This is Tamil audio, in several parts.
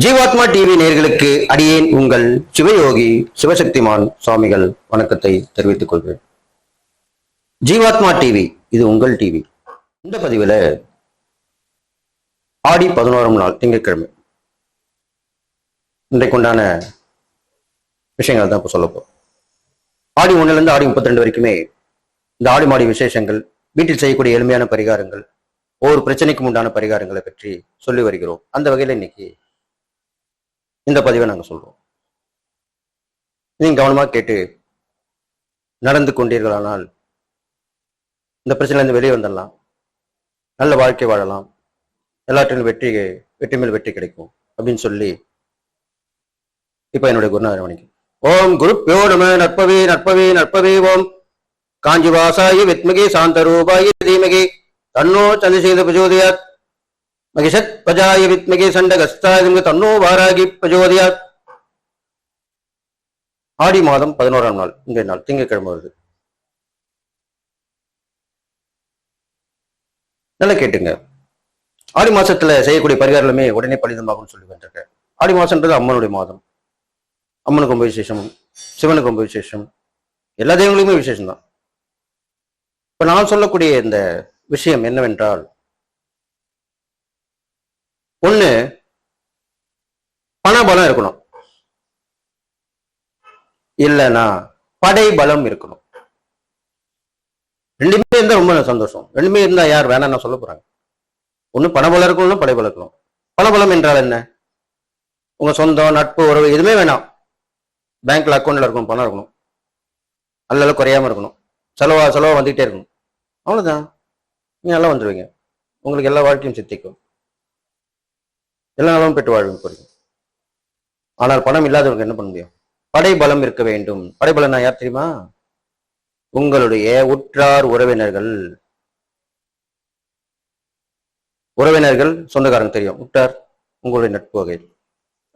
ஜீவாத்மா டிவி நேயர்களுக்கு அடியேன் உங்கள் சிவயோகி சிவசக்திமான் சுவாமிகள் வணக்கத்தை தெரிவித்துக் கொள்கிறேன். ஜீவாத்மா டிவி இது உங்கள் டிவி. இந்த பதிவில் ஆடி 11ஆம் நாள் திங்கட்கிழமை இன்றைக்குண்டான விஷயங்கள் தான் இப்போ சொல்லப்போம். ஆடி 1 ஆடி 32 வரைக்குமே இந்த ஆடி மாடி விசேஷங்கள், வீட்டில் செய்யக்கூடிய எளிமையான பரிகாரங்கள், ஒவ்வொரு பிரச்சனைக்கும் உண்டான பரிகாரங்களை பற்றி சொல்லி வருகிறோம். அந்த வகையில் இன்னைக்கு இந்த பதிவை நாங்கள் சொல்றோம். நீங்க கவனமாக கேட்டு நடந்து கொண்டீர்களானால் இந்த பிரச்சனையிலிருந்து வெளியே வந்துடலாம், நல்ல வாழ்க்கை வாழலாம், எல்லாற்றிலும் வெற்றி மேல் வெற்றி கிடைக்கும் அப்படின்னு சொல்லி இப்ப என்னுடைய குருநாதர் வணக்கம். ஓம் குருப்யோ நம. நற்பவே நற்பவே நற்பவே. ஓம் காஞ்சிவாசாய வித்மகே சாந்தரூபாய தீமகே தன்னோ சந்திரசேகர பிரச்சோதயாத். மகிஷத் பஜாய வித்மகே சண்டகஸ்தாய தன்னோ வாராகி பிரச்சோதயாத். ஆடி மாதம் 11ஆம் நாள், இன்றைய நாள் திங்கட்கிழமை வருது. நல்லா கேட்டுங்க. ஆடி மாசத்துல செய்யக்கூடிய பரிகாரமே உடனே பலிதமாகும்னு சொல்லி வந்திருக்கேன். ஆடி மாசம்ன்றது அம்மனுடைய மாதம். அம்மனுக்கு ரொம்ப விசேஷம், சிவனுக்கு ரொம்ப விசேஷம், எல்லா தெய்வங்களுக்குமே விசேஷம் தான். இப்ப நான் சொல்லக்கூடிய இந்த விஷயம் என்னவென்றால், ஒண்ணு பணபலம் இருக்கணும், இல்லைன்னா படை பலம் இருக்கணும். ரெண்டுமே இருந்தா ரொம்ப சந்தோஷம். ரெண்டுமே இருந்தா யார் வேணா நான் சொல்ல போறாங்க. ஒண்ணு பணபலம் இருக்கணும், படைபலம் இருக்கணும். பணபலம் என்றால் என்ன? உங்க சொந்தம், நட்பு, உறவு எதுவுமே வேணாம். பேங்க்ல அக்கௌண்ட்ல இருக்கணும், பணம் இருக்கணும், அல்ல குறையாம இருக்கணும், செலவா வந்துகிட்டே இருக்கணும். அவ்வளவுதான். நீங்க நல்லா வந்துருவீங்க. உங்களுக்கு எல்லா வாழ்க்கையும் சித்திக்கும், எல்லா நாளும் பெற்று வாழ்வு போறீங்க. ஆனால் பணம் இல்லாதவங்க என்ன பண்ண முடியும்? படை பலம் இருக்க வேண்டும். படைபலம் நான் யார் தெரியுமா? உங்களுடைய உற்றார் உறவினர்கள் சொந்தக்காரங்க தெரியும். உற்றார் உங்களுடைய நட்பு வகை.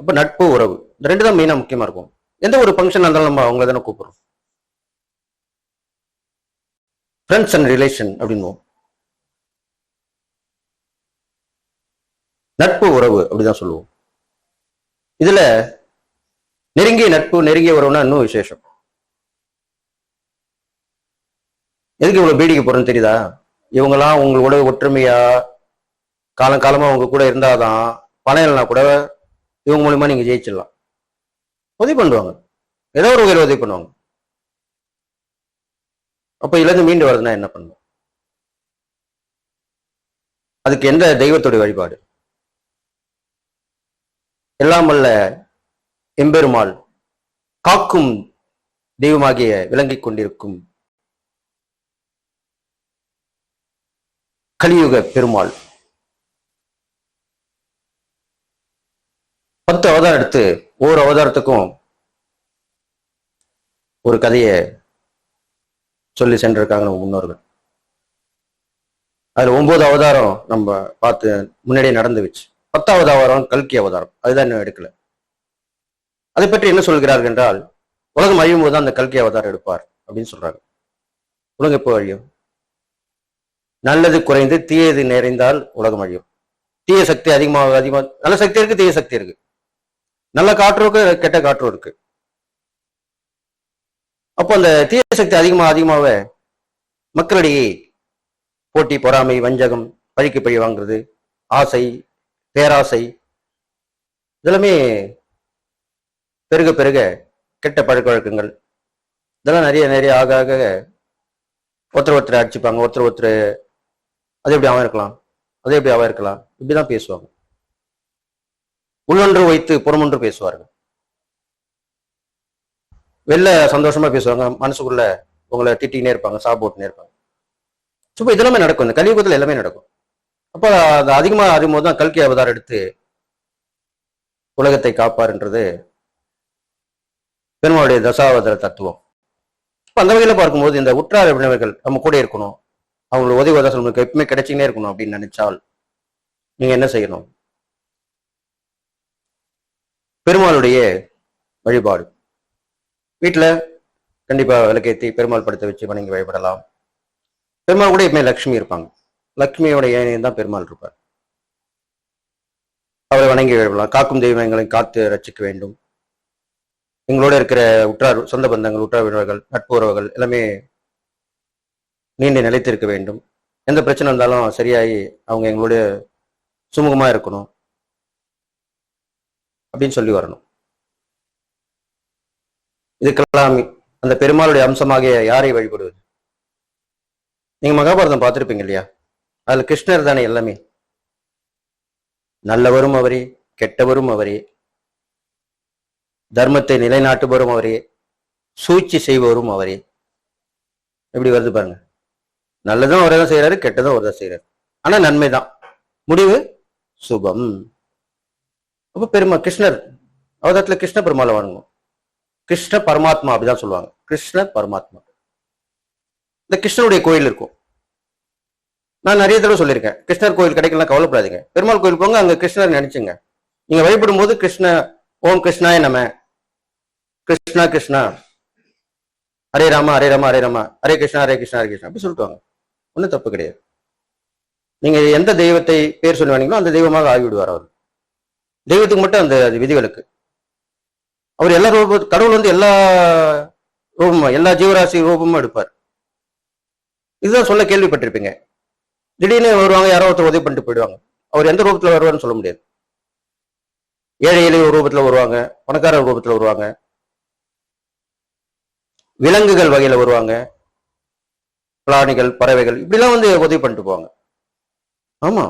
அப்ப நட்பு, உறவு, இந்த ரெண்டு தான் மெயினா முக்கியமா இருக்கும். எந்த ஒரு ஃபங்க்ஷன் இருந்தாலும் நம்ம அவங்கள தானே கூப்பிடுறோம். ஃப்ரெண்ட்ஸ் அண்ட் ரிலேஷன் அப்படின்னுவோம். நட்பு, உறவு அப்படிதான் சொல்லுவோம். இதுல நெருங்கிய நட்பு, நெருங்கிய உறவுனா இன்னும் விசேஷம். எதுக்கு இவ்வளவு பீடிக்க போறேன்னு தெரியுதா? இவங்கெல்லாம் உங்களோட ஒற்றுமையா காலங்காலமா உங்க கூட இருந்தாதான் பணம் இல்லைனா கூட இவங்க மூலியமா நீங்க ஜெயிச்சிடலாம். உதவி பண்ணுவாங்க, ஏதோ ஒரு வகையில் உதவி பண்ணுவாங்க. அப்ப இதுல மீண்டு வருதுன்னா என்ன பண்ணும்? அதுக்கு எந்த தெய்வத்துடைய வழிபாடு? எல்லாம் வல்ல எம்பெருமாள், காக்கும் தெய்வமாகிய விளங்கிக் கொண்டிருக்கும் கலியுக பெருமாள் 10 அவதாரம் எடுத்து ஒவ்வொரு அவதாரத்துக்கும் ஒரு கதையை சொல்லி சென்றிருக்காங்க நம்ம முன்னோர்கள். அதுல 9 அவதாரம் நம்ம பார்த்து முன்னாடியே நடந்துச்சு. 10வது அவதாரம் கல்கி அவதாரம், அதுதான் இன்னும் எடுக்கல. அதை பற்றி என்ன சொல்கிறார்கள் என்றால், உலகம் அழியும் போதுதான் அந்த கல்கி அவதாரம் எடுப்பார் அப்படின்னு சொல்றாங்க. உலகம் எப்போ அழியும்? நல்லது குறைந்து தீயது நிறைந்தால் உலகம் அழியும். தீய சக்தி அதிகமாக நல்ல சக்தி இருக்கு, தீய சக்தி இருக்கு. நல்ல காற்று இருக்கு, கெட்ட காற்று இருக்கு. அப்போ அந்த தீய சக்தி அதிகமாகவே மக்களிடையே போட்டி, பொறாமை, வஞ்சகம், பழிக்கு பழி வாங்குறது, ஆசை, பேராசை, இதெல்லாமே பெருக பெருக கெட்ட பழக்க வழக்கங்கள் இதெல்லாம் நிறைய ஆக ஒருத்தர் அடிச்சுப்பாங்க. ஒருத்தர் அது எப்படி அவன் இருக்கலாம், அதே எப்படி அவன் இருக்கலாம், இப்படிதான் பேசுவாங்க. உள்ளொன்று வைத்து புறமொன்று பேசுவார்கள். வெளில சந்தோஷமா பேசுவாங்க, மனசுக்குள்ள உங்களை திட்டினே இருப்பாங்க, சாப்பிட்டுனே இருப்பாங்க. சும்மா இதெல்லாமே நடக்கும். இந்த கலியுகத்துல எல்லாமே நடக்கும். அப்ப அது அதிகமா அறியும்போது தான் கல்கி அவதாரம் எடுத்து உலகத்தை காப்பார்ன்றது பெருமாளுடைய தசாவதார தத்துவம். அந்த வகையில பார்க்கும்போது இந்த உற்றார் உறவினர்கள் நம்ம கூட இருக்கணும், அவங்களுக்கு உதவி நம்மளுக்கு எப்பவுமே கிடைச்சிக்கினே இருக்கணும் அப்படின்னு நினைச்சால் நீங்க என்ன செய்யணும்? பெருமாளுடைய வழிபாடு. வீட்டுல கண்டிப்பா விளக்கேற்றி பெருமாள் படத்தை வச்சு வணங்கி வழிபடலாம். பெருமாள் கூட எப்பவுமே லட்சுமி இருப்பாங்க. லட்சுமியோட ஏனையும் தான் பெருமாள் இருப்பார். அவரை வணங்கி விடலாம். காக்கும் தெய்வங்களை காத்து ரட்சிக்க வேண்டும். எங்களோட இருக்கிற உற்றார் சொந்த பந்தங்கள், உற்றார் உறவுகள், நட்பு உறவுகள் எல்லாமே நீண்ட நிலைத்திருக்க வேண்டும். எந்த பிரச்சனை இருந்தாலும் சரியாகி அவங்க எங்களோட சுமூகமா இருக்கணும் அப்படின்னு சொல்லி வரணும். இதுக்கெல்லாம் அந்த பெருமாளுடைய அம்சமாக யாரை வழிபடுவது? நீங்க மகாபாரதம் பார்த்திருப்பீங்க இல்லையா? அதுல கிருஷ்ணர் தானே எல்லாமே. நல்லவரும் அவரே, கெட்டவரும் அவரே, தர்மத்தை நிலைநாட்டுபவரும் அவரே, சூழ்ச்சி செய்பவரும் அவரே. எப்படி வருது பாருங்க. நல்லதும் அவரை தான் செய்யறாரு, கெட்டதும் அவர் தான் செய்யறாரு. ஆனா நன்மைதான், முடிவு சுபம். அப்ப கிருஷ்ணர் அவதாரத்துல கிருஷ்ண பெருமாளை வணங்கும். கிருஷ்ண பரமாத்மா அப்படிதான் சொல்லுவாங்க. கிருஷ்ண பரமாத்மா. இந்த கிருஷ்ணனுடைய கோயில் இருக்கும். நான் நிறைய தடவை சொல்லியிருக்கேன், கிருஷ்ணர் கோயில் கிடைக்கலாம் கவலைப்படாதீங்க. பெருமாள் கோயில் போங்க, அங்க கிருஷ்ணர் நினைச்சுங்க. நீங்க வழிபடும் போது கிருஷ்ண ஓம் கிருஷ்ணாய நம, கிருஷ்ணா கிருஷ்ணா, ஹரே ராமா ஹரே ராமா ஹரே ராமா, ஹரே கிருஷ்ணா ஹரே கிருஷ்ணா ஹரே கிருஷ்ணா அப்படி சொல்லிட்டு வாங்க. ஒன்றும் தப்பு கிடையாது. நீங்க எந்த தெய்வத்தை பேர் சொல்லி வாங்கிங்களோ அந்த தெய்வமாக ஆகிவிடுவார் அவர். தெய்வத்துக்கு மட்டும் அந்த விதிகளுக்கு அவர் எல்லா கடவுள் வந்து எல்லா ரூபமும் எல்லா ஜீவராசி ரூபமும் எடுப்பார். இதுதான் சொல்ல கேள்விப்பட்டிருப்பீங்க. திடீர்னு வருவாங்க, யாரோ ஒருத்தர் உதவி பண்ணிட்டு போயிடுவாங்க. அவர் எந்த ரூபத்துல வருவார்னு சொல்ல முடியாது. ஏழை எளிய ரூபத்துல வருவாங்க, பணக்கார ரூபத்துல வருவாங்க, விலங்குகள் வகையில வருவாங்க, பிராணிகள் பறவைகள் இப்படிலாம் வந்து உதவி பண்ணிட்டு போவாங்க. ஆமா,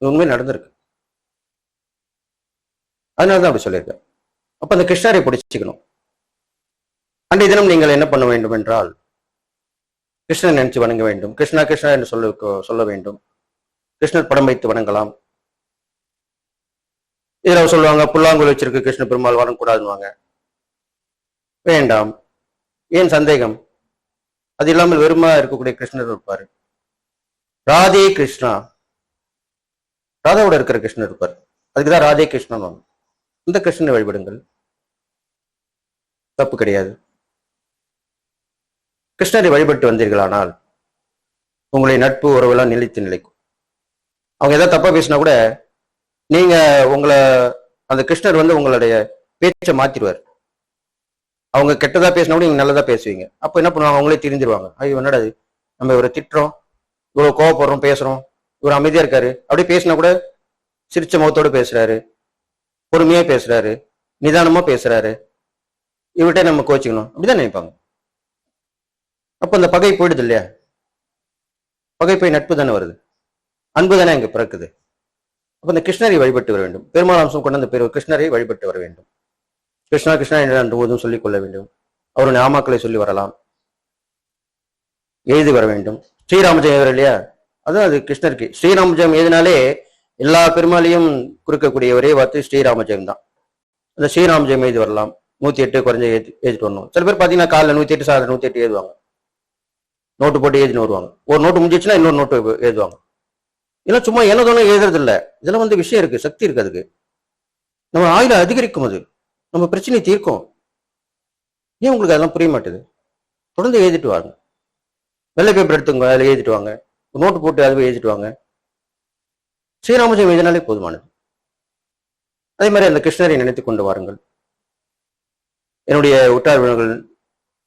உண்மை நடந்திருக்கு. அதனாலதான் அப்படி சொல்லியிருக்கேன். அப்ப அந்த கிருஷ்ணரை பிடிச்சிக்கணும். அன்றைய தினம் நீங்கள் என்ன பண்ண வேண்டும் என்றால் கிருஷ்ணன் நினைச்சு வணங்க வேண்டும். கிருஷ்ணா கிருஷ்ணா என்று சொல்ல வேண்டும். கிருஷ்ணர் படம் வைத்து வணங்கலாம். இதுல சொல்லுவாங்க புல்லாங்குழல் வச்சிருக்கு கிருஷ்ண பெருமாள் வணங்கக்கூடாதுன்னு. வேண்டாம். ஏன் சந்தேகம்? அது இல்லாமல் வெறுமா இருக்கக்கூடிய கிருஷ்ணர் இருப்பாரு. ராதே கிருஷ்ணா, ராதாவோட இருக்கிற கிருஷ்ணர் இருப்பார். அதுக்குதான் ராதே கிருஷ்ணன். இந்த கிருஷ்ணனை வழிபடுங்கள், தப்பு கிடையாது. கிருஷ்ணரை வழிபட்டு வந்தீர்களானால் உங்களுடைய நட்பு உறவெல்லாம் நிலைத்து நிலைக்கும். அவங்க ஏதாவது தப்பா பேசினா கூட நீங்க உங்களை அந்த கிருஷ்ணர் வந்து உங்களுடைய பேச்சை மாத்திடுவார். அவங்க கெட்டதா பேசினா கூட நீங்க நல்லதா பேசுவீங்க. அப்ப என்ன பண்ணுவாங்க, அவங்களே திரிஞ்சிருவாங்க. ஐயோ என்னடா நம்ம இவரை திட்டுறோம், இவ்வளவு கோவப்படுறோம், பேசுறோம், இவர் அமைதியா இருக்காரு. அப்படியே பேசினா கூட சிரிச்ச முகத்தோடு பேசுறாரு, பொறுமையா பேசுறாரு, நிதானமா பேசுறாரு, இவர்கிட்ட நம்ம கோச்சிக்கணும் அப்படிதான் நினைப்பாங்க. அப்ப அந்த பகை போயிடுது இல்லையா? பகை போய் நட்பு தானே வருது, அன்பு தானே அங்க பிறக்குது. அப்ப இந்த கிருஷ்ணரை வழிபட்டு வர வேண்டும். பெருமாள் அம்சம் கொண்டு அந்த கிருஷ்ணரை வழிபட்டு வர வேண்டும். கிருஷ்ணா கிருஷ்ணா என்று போதும் சொல்லிக் கொள்ள வேண்டும். அவருடைய நாமாக்களை சொல்லி வரலாம், எழுதி வர வேண்டும். ஸ்ரீராமஜெயம் எழுதுற இல்லையா, அதுவும் அது கிருஷ்ணருக்கு. ஸ்ரீராமஜெயம் எழுதினாலே எல்லா பெருமாளையும் குறுக்கக்கூடிய ஒரே வார்த்தை ஸ்ரீராமஜெயம் தான். அந்த ஸ்ரீராமஜெயம் எழுதி வரலாம். 108 குறைஞ்ச எழுதிட்டு வரணும். சில பேர் பாத்தீங்கன்னா காலைல 108 சார் 108 எழுதுவாங்க, நோட்டு போட்டு எழுதினு வருவாங்க. ஒரு நோட்டு முடிஞ்சிச்சுன்னா இன்னொரு நோட்டு எழுதுவாங்க. இதெல்லாம் சும்மா என்ன தோணும் எழுதுறது இல்லை. இதெல்லாம் வந்து விஷயம் இருக்கு, சக்தி இருக்கு. அதுக்கு நம்ம ஆயுள அதிகரிக்கும், அது நம்ம பிரச்சனையை தீர்க்கும். ஏன் உங்களுக்கு அதெல்லாம் புரிய மாட்டேது? தொடர்ந்து எழுதிட்டு வாங்க. வெள்ளை பேப்பர் எடுத்துங்க, அதில் எழுதிட்டு வாங்க. நோட்டு போட்டு அதுவே எழுதிட்டு வாங்க. ஸ்ரீராமஜெயம் எழுதினாலே போதுமானது. அதே மாதிரி அந்த கிருஷ்ணரை நினைத்து கொண்டு வாருங்கள். என்னுடைய உற்றார் உறவினர்கள்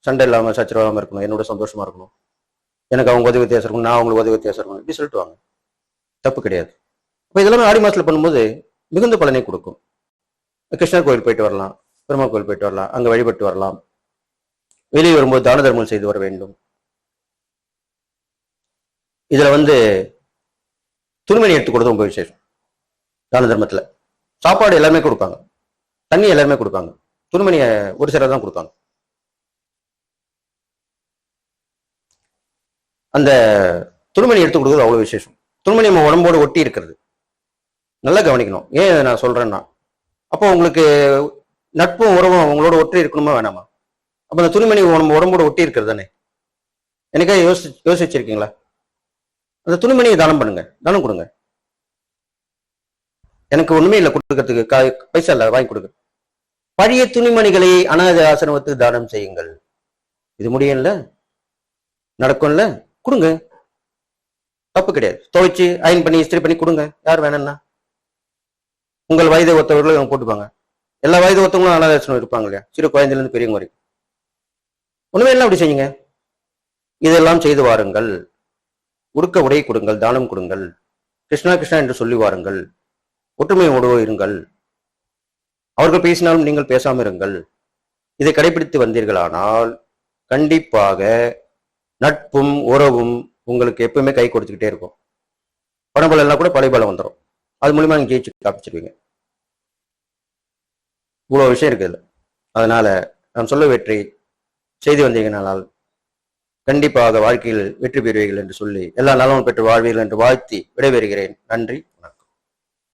சண்டை இல்லாமல் சச்சரவாமல் இருக்கணும், என்னோட சந்தோஷமா இருக்கணும், எனக்கு அவங்க உதவி வித்தியாசம் இருக்கணும், நான் அவங்களுக்கு உதவி வித்தியாசம் இருக்கணும், இப்படி சொல்லிட்டு வாங்க. தப்பு கிடையாது. இப்போ இதெல்லாமே ஆடி மாசத்துல பண்ணும்போது மிகுந்த பலனை கொடுக்கும். கிருஷ்ணர் கோயில் போயிட்டு வரலாம், பெருமாள் கோயில் போயிட்டு வரலாம், அங்க வழிபட்டு வரலாம். வெளியே வரும்போது தான தர்மம் செய்து வர வேண்டும். இதுல வந்து துணிமணி எடுத்து கொடுத்து ரொம்ப விசேஷம். தான தர்மத்துல சாப்பாடு எல்லாருமே கொடுப்பாங்க, தண்ணி எல்லாருமே கொடுப்பாங்க, துணிமணியை ஒரு சிலர் தான் கொடுப்பாங்க. அந்த துணிமணி எடுத்து கொடுக்குறது அவ்வளவு விசேஷம். துணிமணி நம்ம உடம்போடு ஒட்டி இருக்கிறது, நல்லா கவனிக்கணும். ஏன் நான் சொல்றேன்னா, அப்போ உங்களுக்கு நட்பும் உறவும் உங்களோட ஒட்டி இருக்கணுமா வேணாமா? அப்ப அந்த துணிமணி நம்ம உடம்போடு ஒட்டி இருக்கிறது தானே. எனக்கா யோசிச்சிருக்கீங்களா? அந்த துணிமணியை தானம் பண்ணுங்க, தானம் கொடுங்க. எனக்கு ஒண்ணுமே இல்லை கொடுக்கறதுக்கு, பைசா இல்லை, வாங்கி கொடுங்க. பழைய துணிமணிகளை அனாதை ஆசிரமத்துக்கு தானம் செய்யுங்கள். இது முடியும்ல, நடக்கும்ல, கொடுங்க, தப்பு கிடையாது. துவைச்சு அயன் பண்ணி இஸ்திரி பண்ணி கொடுங்க, யார் வேணும்னா. உங்கள் வயதை ஒத்தவர்களும் அவங்க போட்டுப்பாங்க. எல்லா வயது ஒத்தவங்களும் அனாதாசிரமம் இருப்பாங்க இல்லையா, சிறு குழந்தையிலிருந்து பெரியவங்க வரைக்கும். ஒண்ணுமே எல்லாம் அப்படி செய்யுங்க. இதெல்லாம் செய்து வாருங்கள். உடுக்க உடை கொடுங்கள், தானம் கொடுங்கள், கிருஷ்ணா கிருஷ்ணா என்று சொல்லி வாருங்கள், ஒற்றுமையோடு இருங்கள், அவர்கள் பேசினாலும் நீங்கள் பேசாமல் இருங்கள். இதை கடைபிடித்து வந்தீர்களானால் கண்டிப்பாக நட்பும் உறவும் உங்களுக்கு எப்பவுமே கை கொடுத்துக்கிட்டே இருக்கும். பணபலம் எல்லாம் கூட பழைய பலம் வந்துடும். அது மூலியமா நீங்க ஜெயிச்சு காப்பிச்சிருவீங்க. இவ்வளவு விஷயம் இருக்குது. அதனால நான் சொல்ல வெற்றி செய்து வந்தீங்கனால் கண்டிப்பாக வாழ்க்கையில் வெற்றி பெறுவீர்கள் என்று சொல்லி எல்லா நலமும் பெற்று வாழ்வீர்கள் என்று வாழ்த்தி விடைபெறுகிறேன். நன்றி.